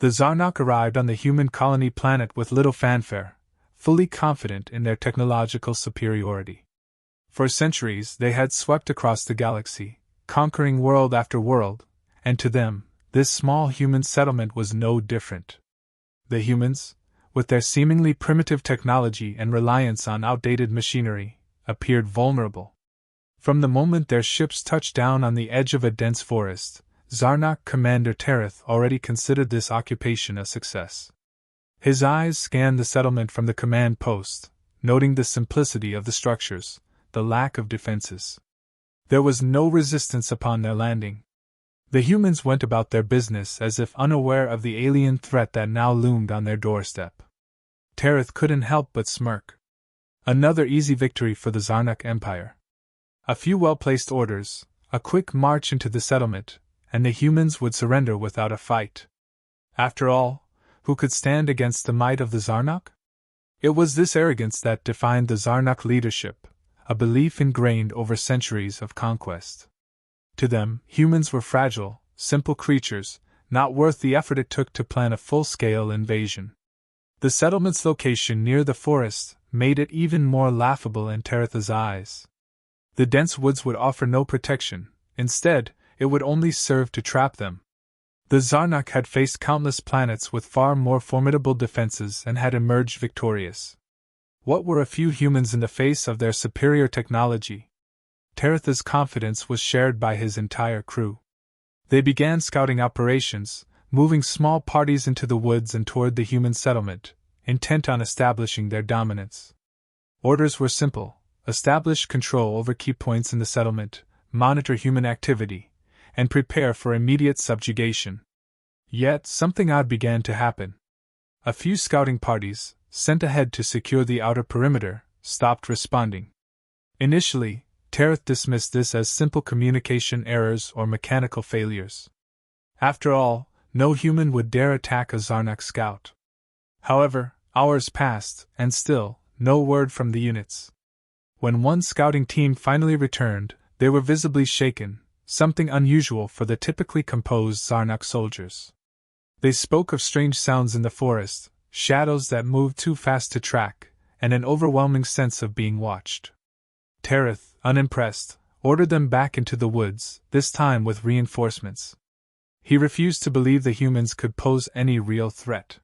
The Zarok arrived on the human colony planet with little fanfare, fully confident in their technological superiority. For centuries they had swept across the galaxy, conquering world after world, and to them, this small human settlement was no different. The humans, with their seemingly primitive technology and reliance on outdated machinery, appeared vulnerable. From the moment their ships touched down on the edge of a dense forest, Zarok Commander Tereth already considered this occupation a success. His eyes scanned the settlement from the command post, noting the simplicity of the structures, the lack of defenses. There was no resistance upon their landing. The humans went about their business as if unaware of the alien threat that now loomed on their doorstep. Tereth couldn't help but smirk. Another easy victory for the Zarok Empire. A few well-placed orders, a quick march into the settlement, and the humans would surrender without a fight. After all, who could stand against the might of the Zarok? It was this arrogance that defined the Zarok leadership, a belief ingrained over centuries of conquest. To them, humans were fragile, simple creatures, not worth the effort it took to plan a full-scale invasion. The settlement's location near the forest made it even more laughable in Tereth's eyes. The dense woods would offer no protection. Instead, it would only serve to trap them. The Zarok had faced countless planets with far more formidable defenses and had emerged victorious. What were a few humans in the face of their superior technology? Tereth's confidence was shared by his entire crew. They began scouting operations, moving small parties into the woods and toward the human settlement, intent on establishing their dominance. Orders were simple: establish control over key points in the settlement, monitor human activity, and prepare for immediate subjugation. Yet something odd began to happen. A few scouting parties, sent ahead to secure the outer perimeter, stopped responding. Initially, Tereth dismissed this as simple communication errors or mechanical failures. After all, no human would dare attack a Zarok scout. However, hours passed, and still, no word from the units. When one scouting team finally returned, they were visibly shaken, something unusual for the typically composed Zarok soldiers. They spoke of strange sounds in the forest, shadows that moved too fast to track, and an overwhelming sense of being watched. Tereth, unimpressed, ordered them back into the woods, this time with reinforcements. He refused to believe the humans could pose any real threat.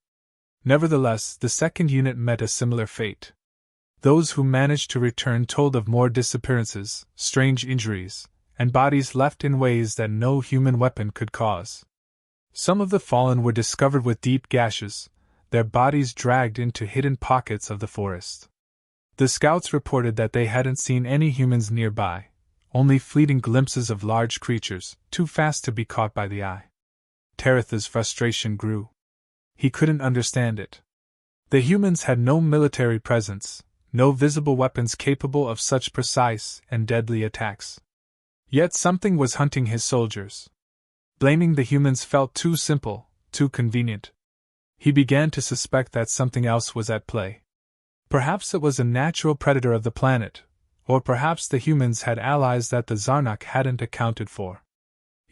Nevertheless, the second unit met a similar fate. Those who managed to return told of more disappearances, strange injuries, and bodies left in ways that no human weapon could cause. Some of the fallen were discovered with deep gashes, their bodies dragged into hidden pockets of the forest. The scouts reported that they hadn't seen any humans nearby, only fleeting glimpses of large creatures, too fast to be caught by the eye. Tereth's frustration grew. He couldn't understand it. The humans had no military presence, no visible weapons capable of such precise and deadly attacks. Yet something was hunting his soldiers. Blaming the humans felt too simple, too convenient. He began to suspect that something else was at play. Perhaps it was a natural predator of the planet, or perhaps the humans had allies that the Zarok hadn't accounted for.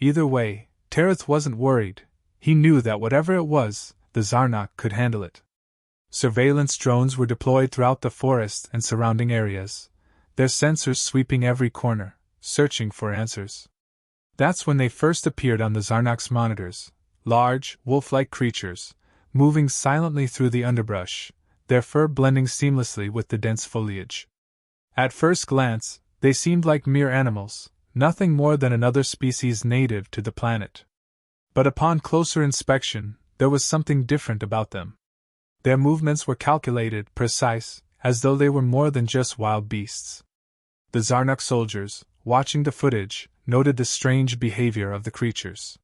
Either way, Tereth wasn't worried. He knew that whatever it was, the Zarok could handle it. Surveillance drones were deployed throughout the forest and surrounding areas, their sensors sweeping every corner, searching for answers. That's when they first appeared on the Zarok's monitors, large, wolf-like creatures, moving silently through the underbrush, their fur blending seamlessly with the dense foliage. At first glance, they seemed like mere animals, nothing more than another species native to the planet. But upon closer inspection, there was something different about them. Their movements were calculated, precise, as though they were more than just wild beasts. The Zarok soldiers, watching the footage, noted the strange behavior of the creatures.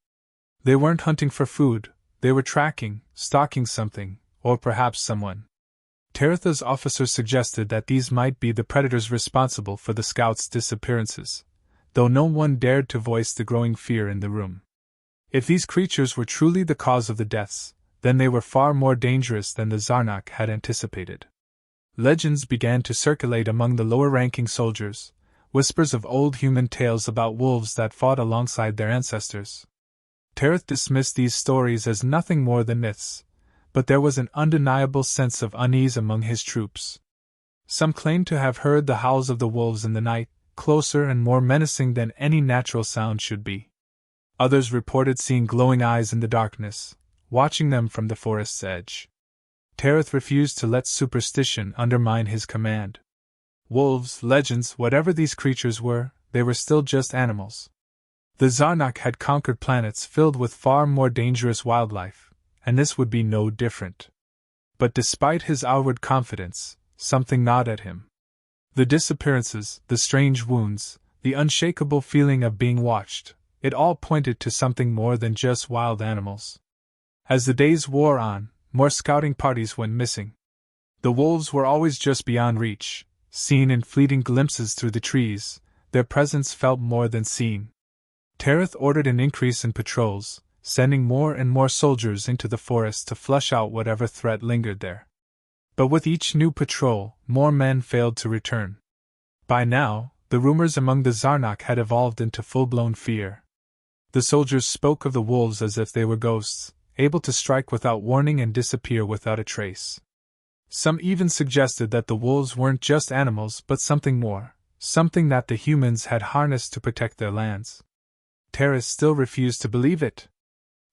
They weren't hunting for food, they were tracking, stalking something, or perhaps someone. Tereth's officers suggested that these might be the predators responsible for the scouts' disappearances, though no one dared to voice the growing fear in the room. If these creatures were truly the cause of the deaths, then they were far more dangerous than the Zarok had anticipated. Legends began to circulate among the lower-ranking soldiers, whispers of old human tales about wolves that fought alongside their ancestors. Tereth dismissed these stories as nothing more than myths, but there was an undeniable sense of unease among his troops. Some claimed to have heard the howls of the wolves in the night, closer and more menacing than any natural sound should be. Others reported seeing glowing eyes in the darkness, watching them from the forest's edge. Tereth refused to let superstition undermine his command. Wolves, legends, whatever these creatures were, they were still just animals. The Zarok had conquered planets filled with far more dangerous wildlife, and this would be no different. But despite his outward confidence, something gnawed at him. The disappearances, the strange wounds, the unshakable feeling of being watched, it all pointed to something more than just wild animals. As the days wore on, more scouting parties went missing. The wolves were always just beyond reach, seen in fleeting glimpses through the trees, their presence felt more than seen. Tereth ordered an increase in patrols, sending more and more soldiers into the forest to flush out whatever threat lingered there. But with each new patrol, more men failed to return. By now, the rumors among the Zarok had evolved into full-blown fear. The soldiers spoke of the wolves as if they were ghosts, able to strike without warning and disappear without a trace. Some even suggested that the wolves weren't just animals but something more, something that the humans had harnessed to protect their lands. Tereth still refused to believe it.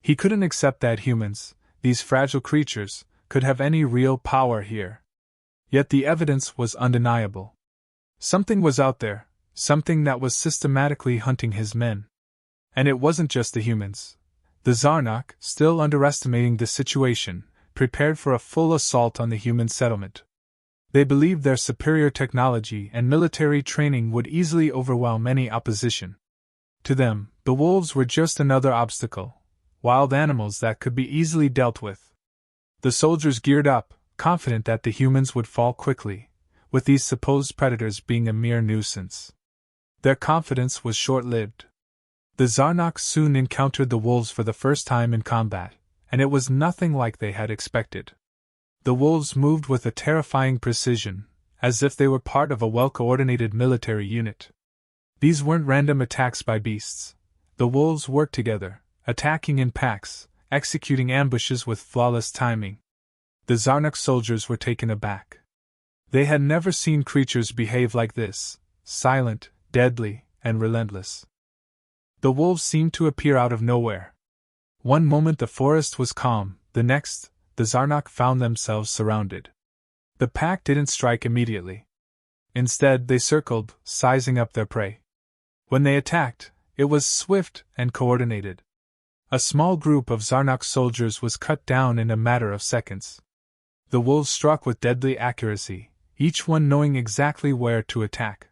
He couldn't accept that humans, these fragile creatures, could have any real power here. Yet the evidence was undeniable. Something was out there, something that was systematically hunting his men. And it wasn't just the humans. The Zarok, still underestimating the situation, prepared for a full assault on the human settlement. They believed their superior technology and military training would easily overwhelm any opposition. To them, the wolves were just another obstacle, wild animals that could be easily dealt with. The soldiers geared up, confident that the humans would fall quickly, with these supposed predators being a mere nuisance. Their confidence was short-lived. The Zarok soon encountered the wolves for the first time in combat, and it was nothing like they had expected. The wolves moved with a terrifying precision, as if they were part of a well-coordinated military unit. These weren't random attacks by beasts. The wolves worked together, attacking in packs, executing ambushes with flawless timing. The Zarok soldiers were taken aback. They had never seen creatures behave like this, silent, deadly, and relentless. The wolves seemed to appear out of nowhere. One moment the forest was calm, the next, the Zarok found themselves surrounded. The pack didn't strike immediately. Instead, they circled, sizing up their prey. When they attacked, it was swift and coordinated. A small group of Zarok soldiers was cut down in a matter of seconds. The wolves struck with deadly accuracy, each one knowing exactly where to attack.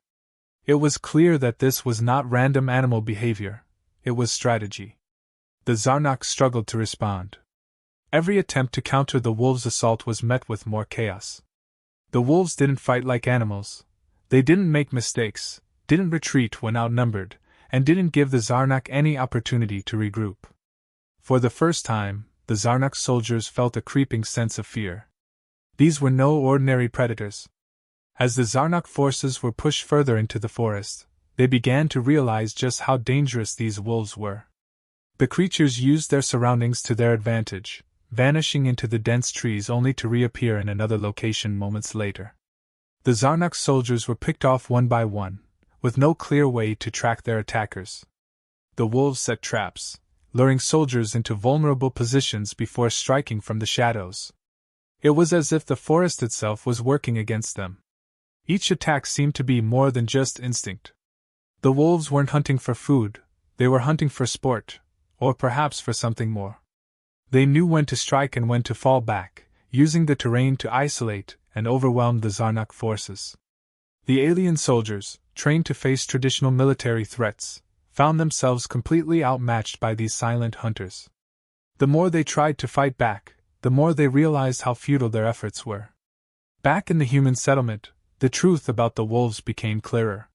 It was clear that this was not random animal behavior, it was strategy. The Zarok struggled to respond. Every attempt to counter the wolves' assault was met with more chaos. The wolves didn't fight like animals. They didn't make mistakes, didn't retreat when outnumbered, and didn't give the Zarok any opportunity to regroup. For the first time, the Zarok soldiers felt a creeping sense of fear. These were no ordinary predators. As the Zarok forces were pushed further into the forest, they began to realize just how dangerous these wolves were. The creatures used their surroundings to their advantage, vanishing into the dense trees only to reappear in another location moments later. The Zarok soldiers were picked off one by one, with no clear way to track their attackers. The wolves set traps, luring soldiers into vulnerable positions before striking from the shadows. It was as if the forest itself was working against them. Each attack seemed to be more than just instinct. The wolves weren't hunting for food, they were hunting for sport, or perhaps for something more. They knew when to strike and when to fall back, using the terrain to isolate and overwhelm the Zarok forces. The alien soldiers, trained to face traditional military threats, found themselves completely outmatched by these silent hunters. The more they tried to fight back, the more they realized how futile their efforts were. Back in the human settlement, the truth about the wolves became clearer.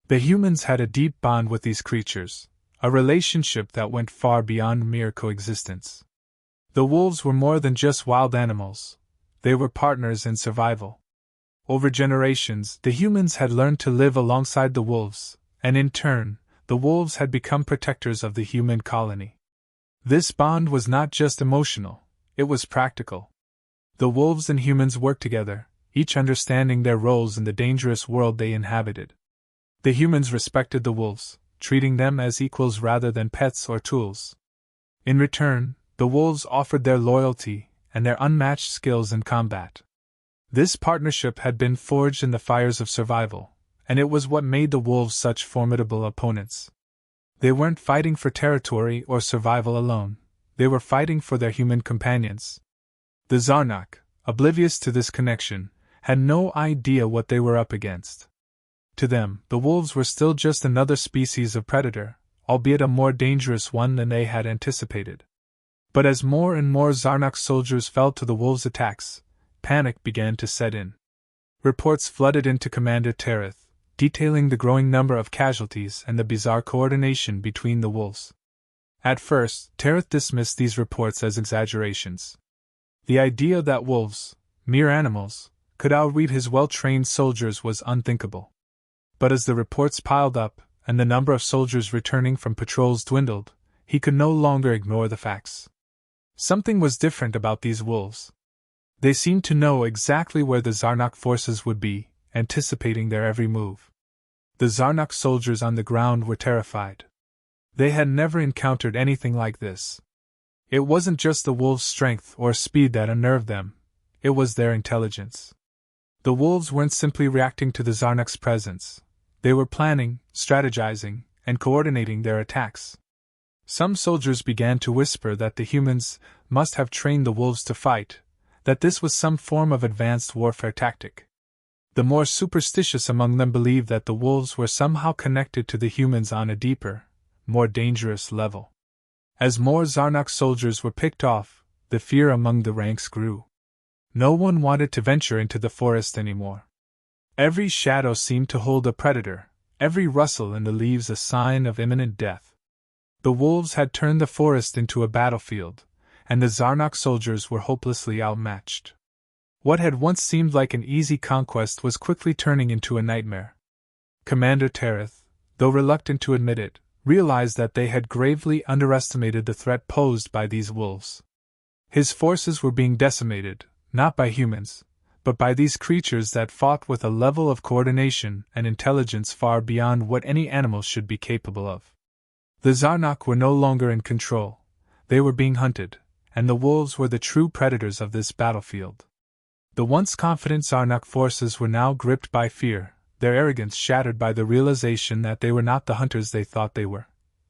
The humans had a deep bond with these creatures, a relationship that went far beyond mere coexistence. The wolves were more than just wild animals, they were partners in survival. Over generations, the humans had learned to live alongside the wolves, and in turn, the wolves had become protectors of the human colony. This bond was not just emotional, it was practical. The wolves and humans worked together, each understanding their roles in the dangerous world they inhabited. The humans respected the wolves, treating them as equals rather than pets or tools. In return, the wolves offered their loyalty and their unmatched skills in combat. This partnership had been forged in the fires of survival, and it was what made the wolves such formidable opponents. They weren't fighting for territory or survival alone, they were fighting for their human companions. The Zarok, oblivious to this connection, had no idea what they were up against. To them, the wolves were still just another species of predator, albeit a more dangerous one than they had anticipated. But as more and more Zarok soldiers fell to the wolves' attacks, panic began to set in. Reports flooded into Commander Tereth, detailing the growing number of casualties and the bizarre coordination between the wolves. At first, Tereth dismissed these reports as exaggerations. The idea that wolves, mere animals, could outwit his well-trained soldiers was unthinkable. But as the reports piled up, and the number of soldiers returning from patrols dwindled, he could no longer ignore the facts. Something was different about these wolves. They seemed to know exactly where the Zarok forces would be, anticipating their every move. The Zarok soldiers on the ground were terrified. They had never encountered anything like this. It wasn't just the wolves' strength or speed that unnerved them, it was their intelligence. The wolves weren't simply reacting to the Zarok's presence, they were planning, strategizing, and coordinating their attacks. Some soldiers began to whisper that the humans must have trained the wolves to fight, that this was some form of advanced warfare tactic. The more superstitious among them believed that the wolves were somehow connected to the humans on a deeper, more dangerous level. As more Zarok soldiers were picked off, the fear among the ranks grew. No one wanted to venture into the forest anymore. Every shadow seemed to hold a predator, every rustle in the leaves a sign of imminent death. The wolves had turned the forest into a battlefield, and the Zarok soldiers were hopelessly outmatched. What had once seemed like an easy conquest was quickly turning into a nightmare. Commander Tereth, though reluctant to admit it, realized that they had gravely underestimated the threat posed by these wolves. His forces were being decimated, not by humans, but by these creatures that fought with a level of coordination and intelligence far beyond what any animal should be capable of. The Zarok were no longer in control, they were being hunted, and the wolves were the true predators of this battlefield. The once confident Zarok forces were now gripped by fear, their arrogance shattered by the realization that they were not the hunters they thought they were.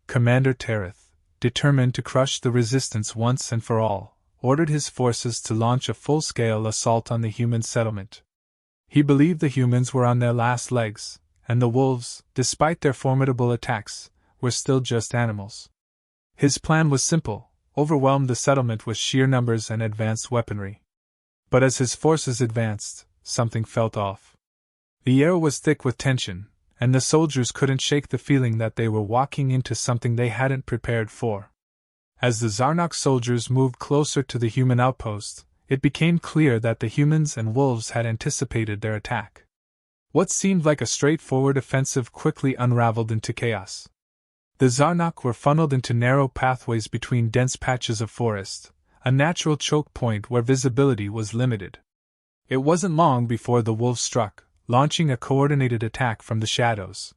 Commander Tereth, determined to crush the resistance once and for all, ordered his forces to launch a full-scale assault on the human settlement. He believed the humans were on their last legs, and the wolves, despite their formidable attacks, were still just animals. His plan was simple: overwhelm the settlement with sheer numbers and advanced weaponry. But as his forces advanced, something felt off. The air was thick with tension, and the soldiers couldn't shake the feeling that they were walking into something they hadn't prepared for. As the Zarok soldiers moved closer to the human outpost, it became clear that the humans and wolves had anticipated their attack. What seemed like a straightforward offensive quickly unraveled into chaos. The Zarok were funneled into narrow pathways between dense patches of forest, a natural choke point where visibility was limited. It wasn't long before the wolves struck, launching a coordinated attack from the shadows.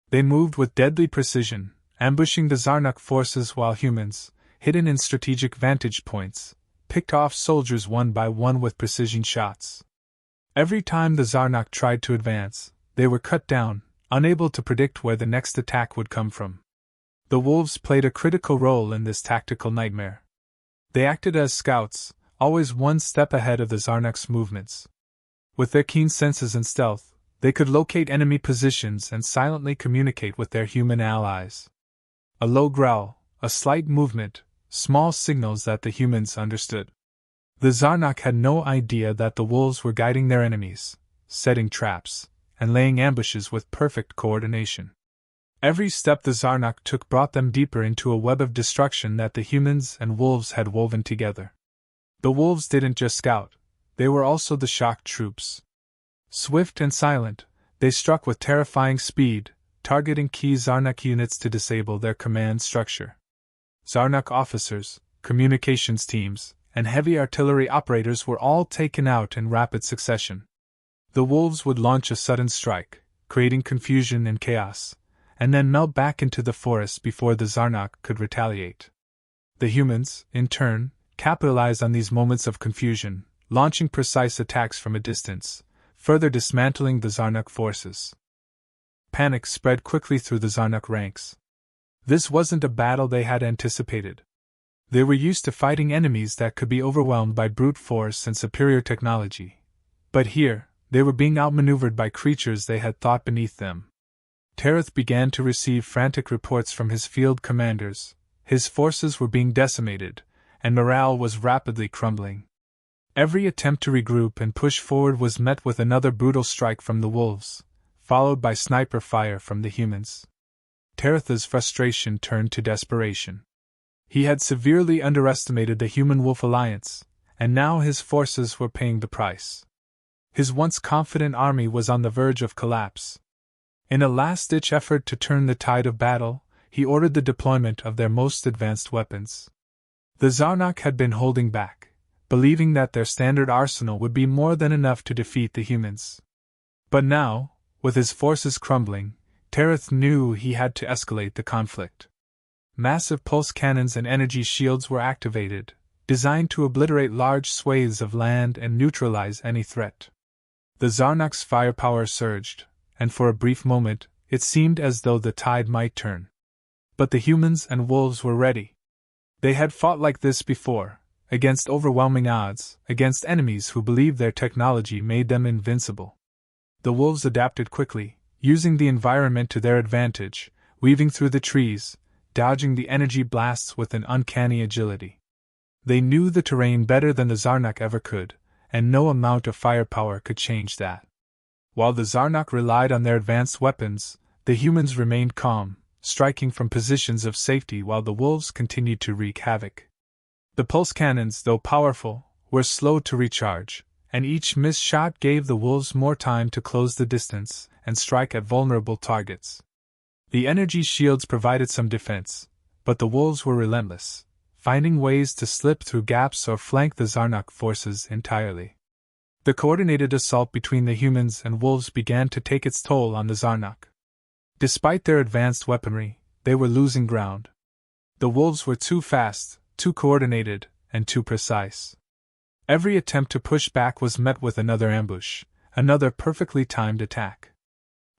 They moved with deadly precision, ambushing the Zarok forces while humans, hidden in strategic vantage points, picked off soldiers one by one with precision shots. Every time the Zarok tried to advance, they were cut down, unable to predict where the next attack would come from. The wolves played a critical role in this tactical nightmare. They acted as scouts, always one step ahead of the Zarok's movements. With their keen senses and stealth, they could locate enemy positions and silently communicate with their human allies. A low growl, a slight movement, small signals that the humans understood. The Zarok had no idea that the wolves were guiding their enemies, setting traps, and laying ambushes with perfect coordination. Every step the Zarok took brought them deeper into a web of destruction that the humans and wolves had woven together. The wolves didn't just scout, they were also the shock troops. Swift and silent, they struck with terrifying speed, targeting key Zarok units to disable their command structure. Zarok officers, communications teams, and heavy artillery operators were all taken out in rapid succession. The wolves would launch a sudden strike, creating confusion and chaos, and then melt back into the forest before the Zarok could retaliate. The humans, in turn, capitalized on these moments of confusion, launching precise attacks from a distance, further dismantling the Zarok forces. Panic spread quickly through the Zarok ranks. This wasn't a battle they had anticipated. They were used to fighting enemies that could be overwhelmed by brute force and superior technology. But here, they were being outmaneuvered by creatures they had thought beneath them. Tereth began to receive frantic reports from his field commanders. His forces were being decimated, and morale was rapidly crumbling. Every attempt to regroup and push forward was met with another brutal strike from the wolves, followed by sniper fire from the humans. Tereth's frustration turned to desperation. He had severely underestimated the human-wolf alliance, and now his forces were paying the price. His once confident army was on the verge of collapse. In a last-ditch effort to turn the tide of battle, he ordered the deployment of their most advanced weapons. The Zarok had been holding back, believing that their standard arsenal would be more than enough to defeat the humans. But now, with his forces crumbling, Tereth knew he had to escalate the conflict. Massive pulse cannons and energy shields were activated, designed to obliterate large swathes of land and neutralize any threat. The Zarok's firepower surged, and for a brief moment, it seemed as though the tide might turn. But the humans and wolves were ready. They had fought like this before, against overwhelming odds, against enemies who believed their technology made them invincible. The wolves adapted quickly, using the environment to their advantage, weaving through the trees, dodging the energy blasts with an uncanny agility. They knew the terrain better than the Zarok ever could, and no amount of firepower could change that. While the Zarok relied on their advanced weapons, the humans remained calm, striking from positions of safety while the wolves continued to wreak havoc. The pulse cannons, though powerful, were slow to recharge, and each missed shot gave the wolves more time to close the distance and strike at vulnerable targets. The energy shields provided some defense, but the wolves were relentless, finding ways to slip through gaps or flank the Zarok forces entirely. The coordinated assault between the humans and wolves began to take its toll on the Zarok. Despite their advanced weaponry, they were losing ground. The wolves were too fast, too coordinated, and too precise. Every attempt to push back was met with another ambush, another perfectly timed attack.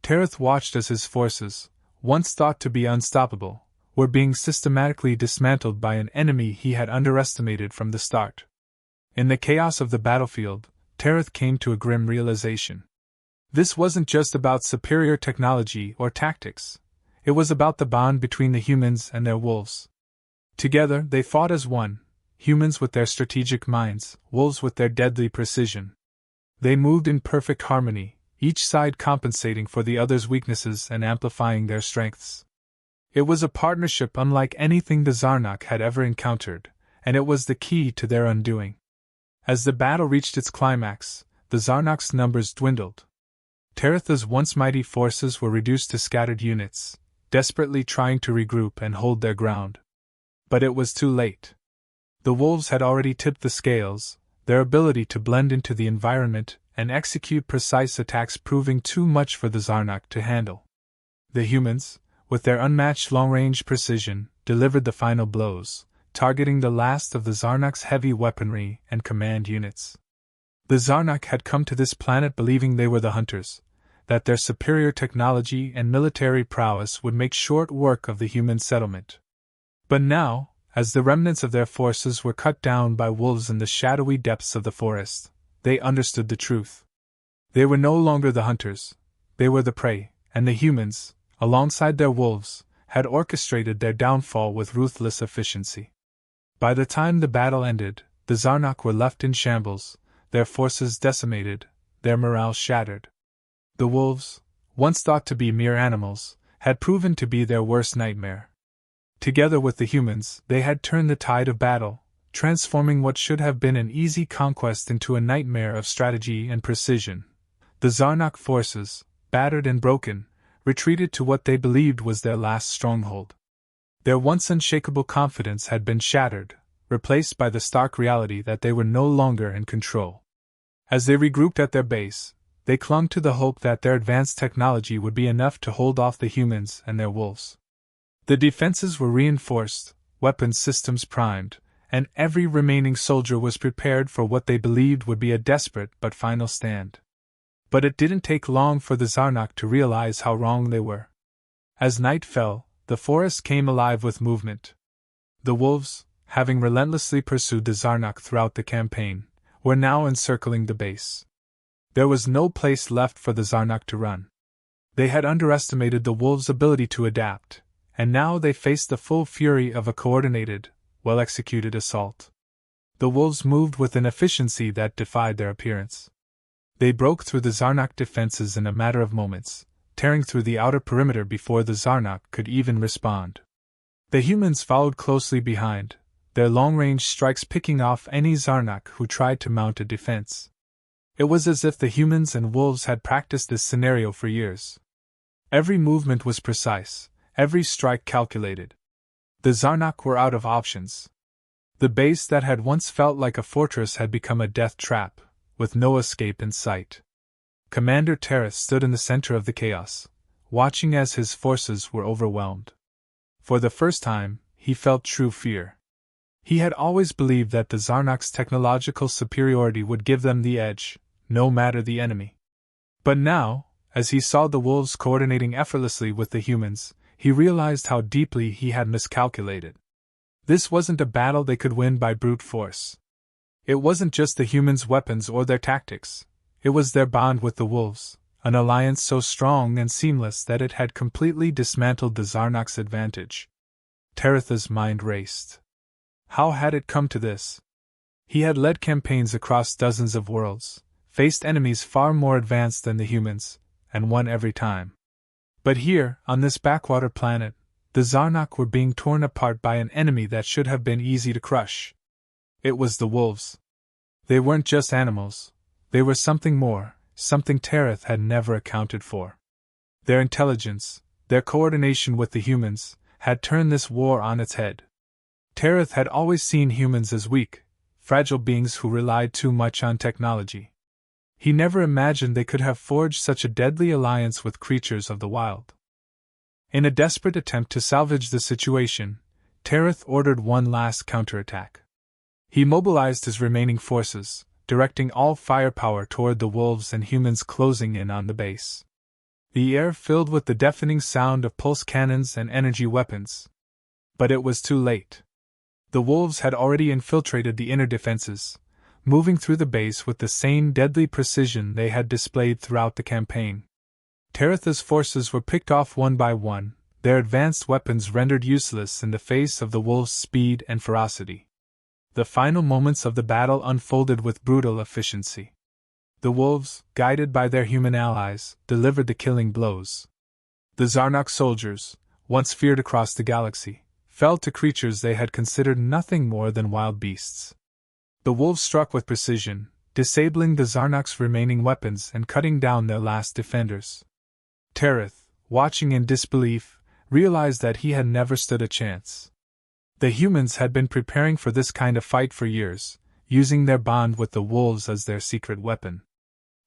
Tereth watched as his forces, once thought to be unstoppable, were being systematically dismantled by an enemy he had underestimated from the start. In the chaos of the battlefield, Tereth came to a grim realization. This wasn't just about superior technology or tactics. It was about the bond between the humans and their wolves. Together, they fought as one, humans with their strategic minds, wolves with their deadly precision. They moved in perfect harmony, each side compensating for the other's weaknesses and amplifying their strengths. It was a partnership unlike anything the Zarok had ever encountered, and it was the key to their undoing. As the battle reached its climax, the Zarok's numbers dwindled. Tereth's once mighty forces were reduced to scattered units, desperately trying to regroup and hold their ground. But it was too late. The wolves had already tipped the scales, their ability to blend into the environment and execute precise attacks proving too much for the Zarok to handle. The humans, with their unmatched long-range precision, delivered the final blows, targeting the last of the Zarok's heavy weaponry and command units. The Zarok had come to this planet believing they were the hunters, that their superior technology and military prowess would make short work of the human settlement. But now, as the remnants of their forces were cut down by wolves in the shadowy depths of the forest, they understood the truth. They were no longer the hunters, they were the prey, and the humans, alongside their wolves, had orchestrated their downfall with ruthless efficiency. By the time the battle ended, the Zarok were left in shambles, their forces decimated, their morale shattered. The wolves, once thought to be mere animals, had proven to be their worst nightmare. Together with the humans, they had turned the tide of battle, transforming what should have been an easy conquest into a nightmare of strategy and precision. The Zarok forces, battered and broken, retreated to what they believed was their last stronghold. Their once unshakable confidence had been shattered, replaced by the stark reality that they were no longer in control. As they regrouped at their base, they clung to the hope that their advanced technology would be enough to hold off the humans and their wolves. The defenses were reinforced, weapons systems primed, and every remaining soldier was prepared for what they believed would be a desperate but final stand. But it didn't take long for the Zarok to realize how wrong they were. As night fell, the forest came alive with movement. The wolves, having relentlessly pursued the Zarok throughout the campaign, were now encircling the base. There was no place left for the Zarok to run. They had underestimated the wolves' ability to adapt, and now they faced the full fury of a coordinated, well-executed assault. The wolves moved with an efficiency that defied their appearance. They broke through the Zarok defenses in a matter of moments, tearing through the outer perimeter before the Zarok could even respond. The humans followed closely behind, their long-range strikes picking off any Zarok who tried to mount a defense. It was as if the humans and wolves had practiced this scenario for years. Every movement was precise, every strike calculated. The Zarok were out of options. The base that had once felt like a fortress had become a death trap, with no escape in sight. Commander Terrace stood in the center of the chaos, watching as his forces were overwhelmed. For the first time, he felt true fear. He had always believed that the Zarok's technological superiority would give them the edge, no matter the enemy. But now, as he saw the wolves coordinating effortlessly with the humans, he realized how deeply he had miscalculated. This wasn't a battle they could win by brute force. It wasn't just the humans' weapons or their tactics, it was their bond with the wolves, an alliance so strong and seamless that it had completely dismantled the Zarok's advantage. Taratha's mind raced. How had it come to this? He had led campaigns across dozens of worlds, faced enemies far more advanced than the humans, and won every time. But here, on this backwater planet, the Zarok were being torn apart by an enemy that should have been easy to crush. It was the wolves. They weren't just animals, they were something more, something Tarath had never accounted for. Their intelligence, their coordination with the humans, had turned this war on its head. Tarath had always seen humans as weak, fragile beings who relied too much on technology. He never imagined they could have forged such a deadly alliance with creatures of the wild. In a desperate attempt to salvage the situation, Tarath ordered one last counterattack. He mobilized his remaining forces, directing all firepower toward the wolves and humans closing in on the base. The air filled with the deafening sound of pulse cannons and energy weapons. But it was too late. The wolves had already infiltrated the inner defenses, moving through the base with the same deadly precision they had displayed throughout the campaign. Taratha's forces were picked off one by one, their advanced weapons rendered useless in the face of the wolves' speed and ferocity. The final moments of the battle unfolded with brutal efficiency. The wolves, guided by their human allies, delivered the killing blows. The Zarok soldiers, once feared across the galaxy, fell to creatures they had considered nothing more than wild beasts. The wolves struck with precision, disabling the Zarok's remaining weapons and cutting down their last defenders. Tarath, watching in disbelief, realized that he had never stood a chance. The humans had been preparing for this kind of fight for years, using their bond with the wolves as their secret weapon.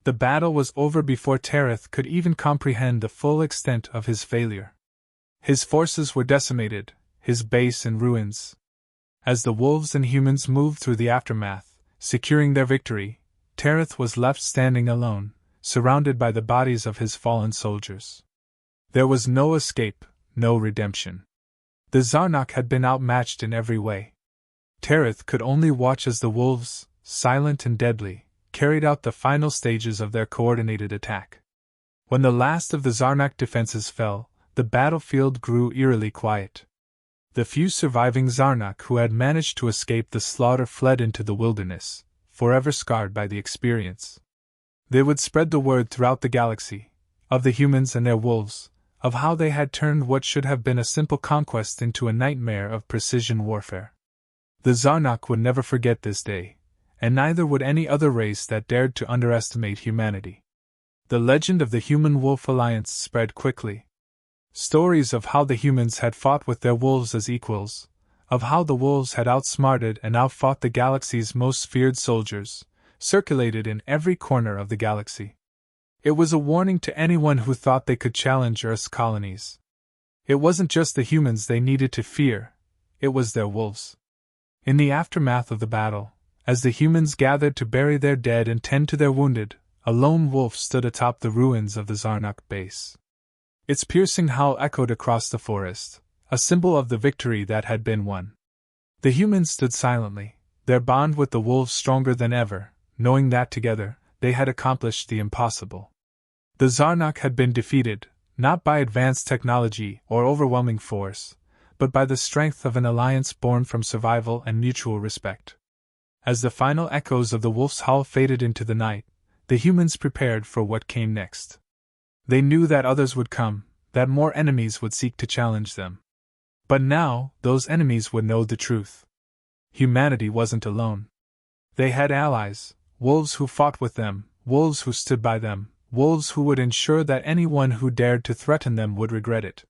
The battle was over before Tarath could even comprehend the full extent of his failure. His forces were decimated, his base in ruins. As the wolves and humans moved through the aftermath, securing their victory, Tarath was left standing alone, surrounded by the bodies of his fallen soldiers. There was no escape, no redemption. The Zarok had been outmatched in every way. Tarath could only watch as the wolves, silent and deadly, carried out the final stages of their coordinated attack. When the last of the Zarok defenses fell, the battlefield grew eerily quiet. The few surviving Zarok who had managed to escape the slaughter fled into the wilderness, forever scarred by the experience. They would spread the word throughout the galaxy, of the humans and their wolves, of how they had turned what should have been a simple conquest into a nightmare of precision warfare. The Zarok would never forget this day, and neither would any other race that dared to underestimate humanity. The legend of the Human-Wolf Alliance spread quickly. Stories of how the humans had fought with their wolves as equals, of how the wolves had outsmarted and outfought the galaxy's most feared soldiers, circulated in every corner of the galaxy. It was a warning to anyone who thought they could challenge Earth's colonies. It wasn't just the humans they needed to fear, it was their wolves. In the aftermath of the battle, as the humans gathered to bury their dead and tend to their wounded, a lone wolf stood atop the ruins of the Zarok base. Its piercing howl echoed across the forest, a symbol of the victory that had been won. The humans stood silently, their bond with the wolves stronger than ever, knowing that together, they had accomplished the impossible. The Zarok had been defeated, not by advanced technology or overwhelming force, but by the strength of an alliance born from survival and mutual respect. As the final echoes of the wolf's howl faded into the night, the humans prepared for what came next. They knew that others would come, that more enemies would seek to challenge them. But now, those enemies would know the truth. Humanity wasn't alone. They had allies, wolves who fought with them, wolves who stood by them, wolves who would ensure that anyone who dared to threaten them would regret it.